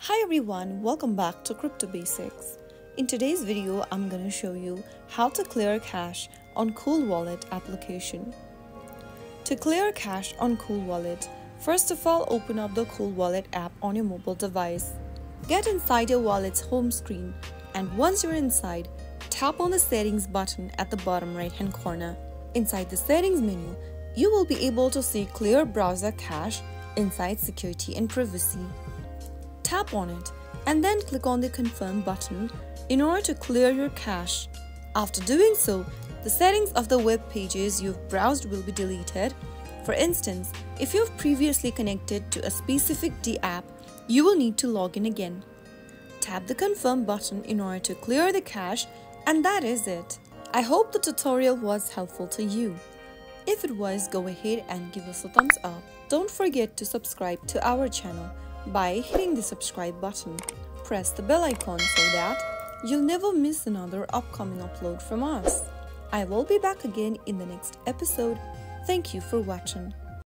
Hi everyone, welcome back to Crypto Basics. In today's video, I'm going to show you how to clear cache on CoolWallet application. To clear cache on CoolWallet, first of all open up the CoolWallet app on your mobile device. Get inside your wallet's home screen, and once you're inside, tap on the settings button at the bottom right hand corner. Inside the settings menu, you will be able to see clear browser cache inside security and privacy. Tap on it and then click on the confirm button in order to clear your cache. After doing so, the settings of the web pages you've browsed will be deleted. For instance, if you've previously connected to a specific D app, you will need to log in again. Tap the confirm button in order to clear the cache, and that is it. I hope the tutorial was helpful to you. If it was, go ahead and give us a thumbs up. Don't forget to subscribe to our channel by hitting the subscribe button. Press the bell icon so that you'll never miss another upcoming upload from us. I will be back again in the next episode. Thank you for watching.